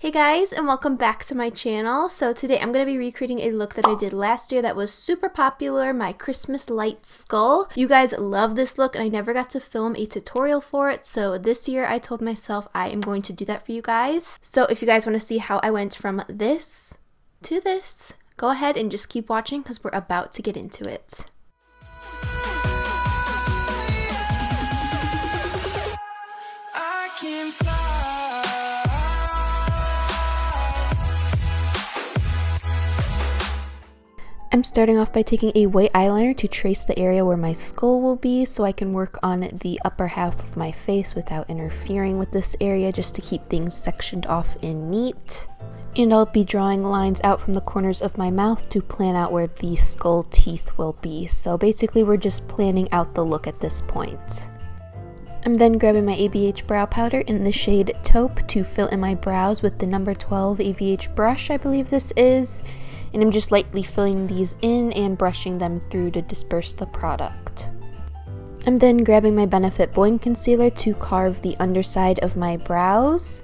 Hey guys, and welcome back to my channel. So today I'm going to be recreating a look that I did last year that was super popular, my Christmas light skull. You guys love this look and I never got to film a tutorial for it, so this year I told myself I am going to do that for you guys. So if you guys want to see how I went from this to this, go ahead and just keep watching because we're about to get into it. I'm starting off by taking a white eyeliner to trace the area where my skull will be so I can work on the upper half of my face without interfering with this area, just to keep things sectioned off and neat. And I'll be drawing lines out from the corners of my mouth to plan out where the skull teeth will be. So basically we're just planning out the look at this point. I'm then grabbing my ABH brow powder in the shade Taupe to fill in my brows with the number 12 ABH brush, I believe this is. And I'm just lightly filling these in and brushing them through to disperse the product. I'm then grabbing my Benefit Boing concealer to carve the underside of my brows.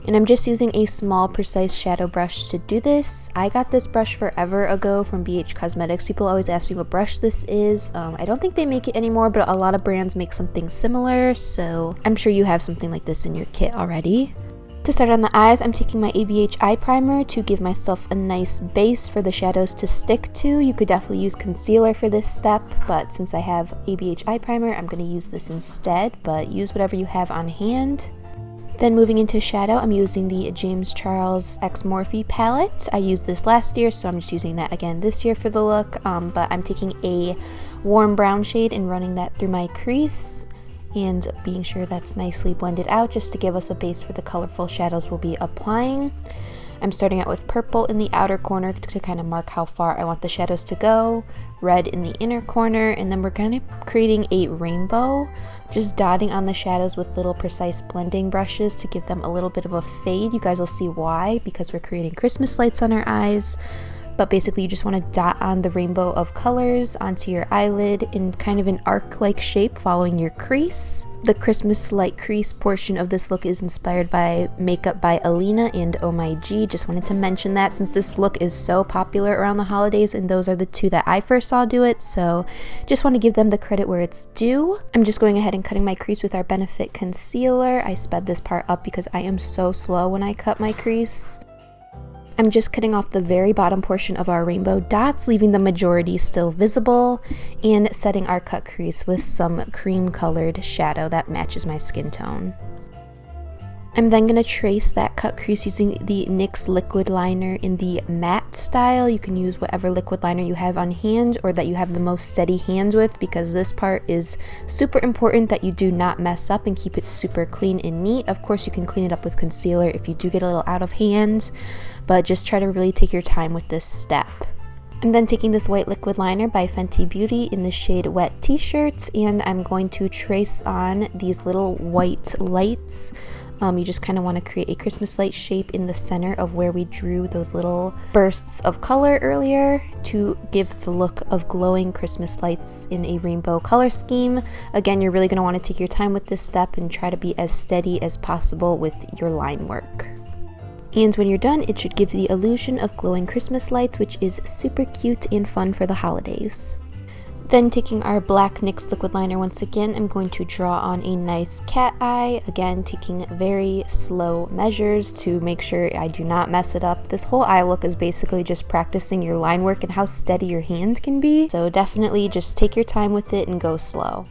And I'm just using a small, precise shadow brush to do this. I got this brush forever ago from BH Cosmetics. People always ask me what brush this is. I don't think they make it anymore, but a lot of brands make something similar, so I'm sure you have something like this in your kit already. To start on the eyes, I'm taking my ABH Eye Primer to give myself a nice base for the shadows to stick to. You could definitely use concealer for this step, but since I have ABH Eye Primer, I'm going to use this instead, but use whatever you have on hand. Then moving into shadow, I'm using the James Charles X Morphe palette. I used this last year, so I'm just using that again this year for the look, but I'm taking a warm brown shade and running that through my crease, and being sure that's nicely blended out just to give us a base for the colorful shadows we'll be applying. I'm starting out with purple in the outer corner to kind of mark how far I want the shadows to go, red in the inner corner, and then we're kind of creating a rainbow, just dotting on the shadows with little precise blending brushes to give them a little bit of a fade. You guys will see why, because we're creating Christmas lights on our eyes. But basically you just want to dot on the rainbow of colors onto your eyelid in kind of an arc-like shape following your crease. The Christmas light crease portion of this look is inspired by Makeup by Alina and Oh My G. Just wanted to mention that since this look is so popular around the holidays, and those are the two that I first saw do it, so just want to give them the credit where it's due. I'm just going ahead and cutting my crease with our Benefit concealer. I sped this part up because I am so slow when I cut my crease. I'm just cutting off the very bottom portion of our rainbow dots, leaving the majority still visible, and setting our cut crease with some cream colored shadow that matches my skin tone. I'm then going to trace that cut crease using the NYX liquid liner in the matte style. You can use whatever liquid liner you have on hand or that you have the most steady hands with, because this part is super important that you do not mess up and keep it super clean and neat. Of course, you can clean it up with concealer if you do get a little out of hand, but just try to really take your time with this step. I'm then taking this white liquid liner by Fenty Beauty in the shade Wet T-Shirts, and I'm going to trace on these little white lights. You just kind of want to create a Christmas light shape in the center of where we drew those little bursts of color earlier to give the look of glowing Christmas lights in a rainbow color scheme. Again, you're really going to want to take your time with this step and try to be as steady as possible with your line work. And when you're done, it should give the illusion of glowing Christmas lights, which is super cute and fun for the holidays. Then taking our black NYX liquid liner once again, I'm going to draw on a nice cat eye, again taking very slow measures to make sure I do not mess it up. This whole eye look is basically just practicing your line work and how steady your hand can be, so definitely just take your time with it and go slow.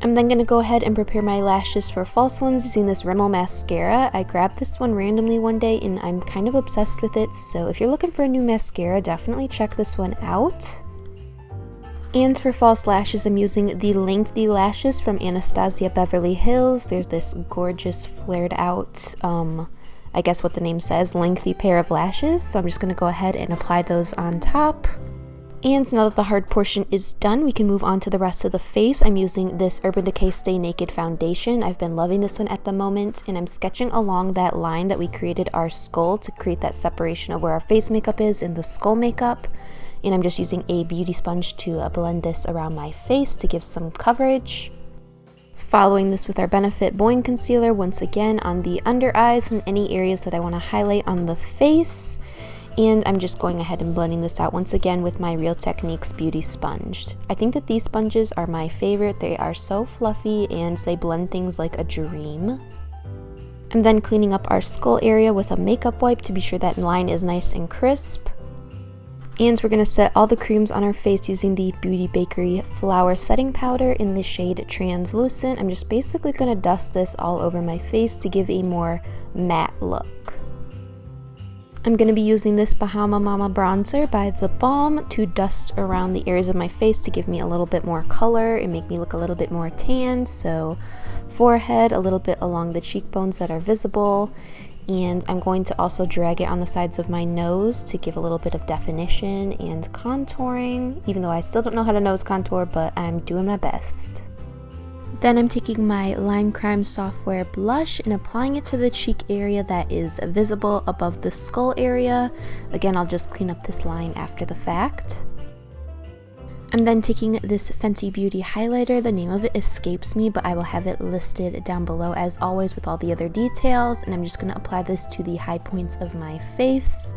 I'm then going to go ahead and prepare my lashes for false ones using this Rimmel mascara. I grabbed this one randomly one day and I'm kind of obsessed with it, so if you're looking for a new mascara, definitely check this one out. And for false lashes, I'm using the Lengthy Lashes from Anastasia Beverly Hills. There's this gorgeous flared out, I guess what the name says, lengthy pair of lashes. So I'm just going to go ahead and apply those on top. And now that the hard portion is done, we can move on to the rest of the face. I'm using this Urban Decay Stay Naked foundation. I've been loving this one at the moment, and I'm sketching along that line that we created our skull to create that separation of where our face makeup is and the skull makeup. And I'm just using a beauty sponge to blend this around my face to give some coverage. Following this with our Benefit Boing Concealer once again on the under eyes and any areas that I want to highlight on the face. And I'm just going ahead and blending this out once again with my Real Techniques Beauty Sponge. I think that these sponges are my favorite. They are so fluffy and they blend things like a dream. I'm then cleaning up our skull area with a makeup wipe to be sure that line is nice and crisp. And we're going to set all the creams on our face using the Beauty Bakerie Flower Setting Powder in the shade Translucent. I'm just basically going to dust this all over my face to give a more matte look. I'm going to be using this Bahama Mama bronzer by the Balm to dust around the areas of my face to give me a little bit more color and make me look a little bit more tan. So forehead, a little bit along the cheekbones that are visible, and I'm going to also drag it on the sides of my nose to give a little bit of definition and contouring, even though I still don't know how to nose contour, but I'm doing my best. Then I'm taking my Lime Crime Softwear blush and applying it to the cheek area that is visible above the skull area. Again, I'll just clean up this line after the fact. I'm then taking this Fenty Beauty highlighter. The name of it escapes me, but I will have it listed down below as always with all the other details. And I'm just going to apply this to the high points of my face.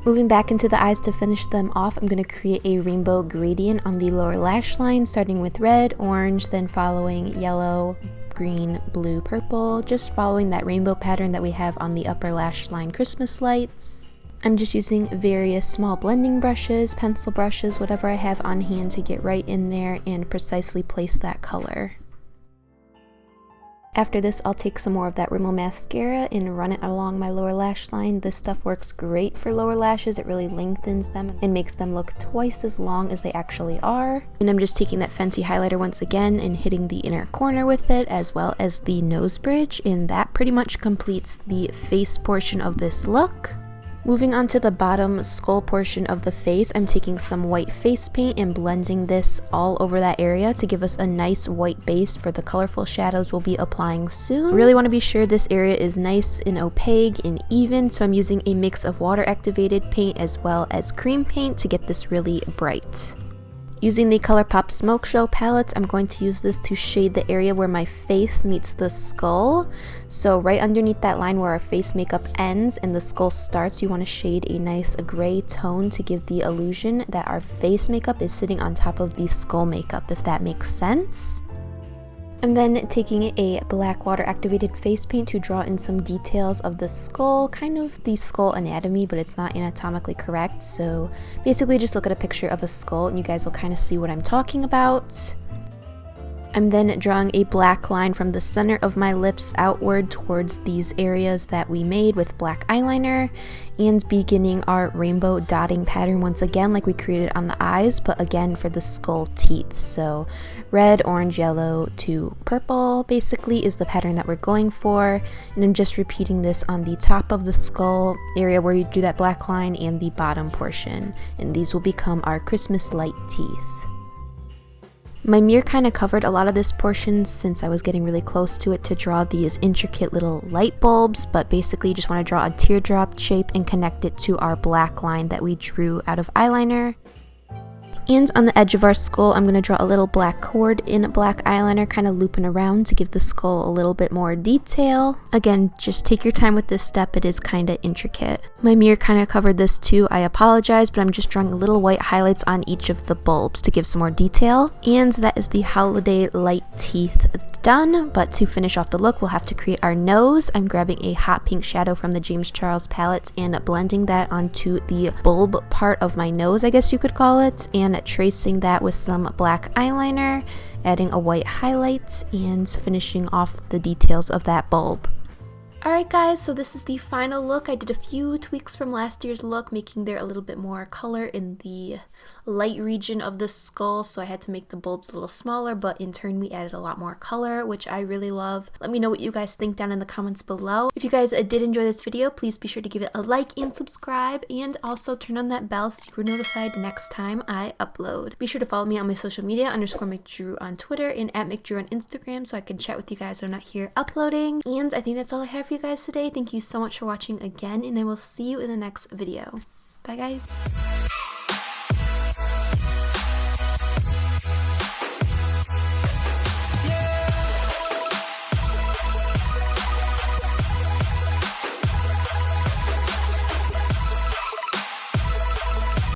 Moving back into the eyes to finish them off, I'm going to create a rainbow gradient on the lower lash line, starting with red, orange, then following yellow, green, blue, purple, just following that rainbow pattern that we have on the upper lash line Christmas lights. I'm just using various small blending brushes, pencil brushes, whatever I have on hand to get right in there and precisely place that color. After this, I'll take some more of that Rimmel mascara and run it along my lower lash line. This stuff works great for lower lashes. It really lengthens them and makes them look twice as long as they actually are. And I'm just taking that Fenty highlighter once again and hitting the inner corner with it, as well as the nose bridge, and that pretty much completes the face portion of this look. Moving on to the bottom skull portion of the face, I'm taking some white face paint and blending this all over that area to give us a nice white base for the colorful shadows we'll be applying soon. Really want to be sure this area is nice and opaque and even, so I'm using a mix of water activated paint as well as cream paint to get this really bright. Using the Colourpop Smoke Show palettes, I'm going to use this to shade the area where my face meets the skull. So right underneath that line where our face makeup ends and the skull starts, you want to shade a nice gray tone to give the illusion that our face makeup is sitting on top of the skull makeup, if that makes sense. I'm then taking a black water activated face paint to draw in some details of the skull, kind of the skull anatomy, but it's not anatomically correct. So basically just look at a picture of a skull and you guys will kind of see what I'm talking about. I'm then drawing a black line from the center of my lips outward towards these areas that we made with black eyeliner, and beginning our rainbow dotting pattern once again like we created on the eyes, but again for the skull teeth. So red, orange, yellow to purple basically is the pattern that we're going for, and I'm just repeating this on the top of the skull area where you do that black line and the bottom portion, and these will become our Christmas light teeth. My mirror kind of covered a lot of this portion since I was getting really close to it to draw these intricate little light bulbs, but basically you just want to draw a teardrop shape and connect it to our black line that we drew out of eyeliner. And on the edge of our skull, I'm going to draw a little black cord in black eyeliner, kind of looping around to give the skull a little bit more detail. Again, just take your time with this step, it is kind of intricate. My mirror kind of covered this too, I apologize, but I'm just drawing little white highlights on each of the bulbs to give some more detail. And that is the holiday light teeth done, but to finish off the look, we'll have to create our nose. I'm grabbing a hot pink shadow from the James Charles palettes and blending that onto the bulb part of my nose, I guess you could call it, and tracing that with some black eyeliner, adding a white highlight, and finishing off the details of that bulb. Alright guys, so this is the final look. I did a few tweaks from last year's look, making there a little bit more color in the light region of the skull, so I had to make the bulbs a little smaller, but in turn we added a lot more color, which I really love. Let me know what you guys think down in the comments below. If you guys did enjoy this video, please be sure to give it a like and subscribe, and also turn on that bell so you're notified next time I upload. Be sure to follow me on my social media, _Mcdrew on Twitter and @Mcdrew on Instagram, so I can chat with you guys when I'm not here uploading. And I think that's all I have for you guys today. Thank you so much for watching again, and I will see you in the next video. Bye guys!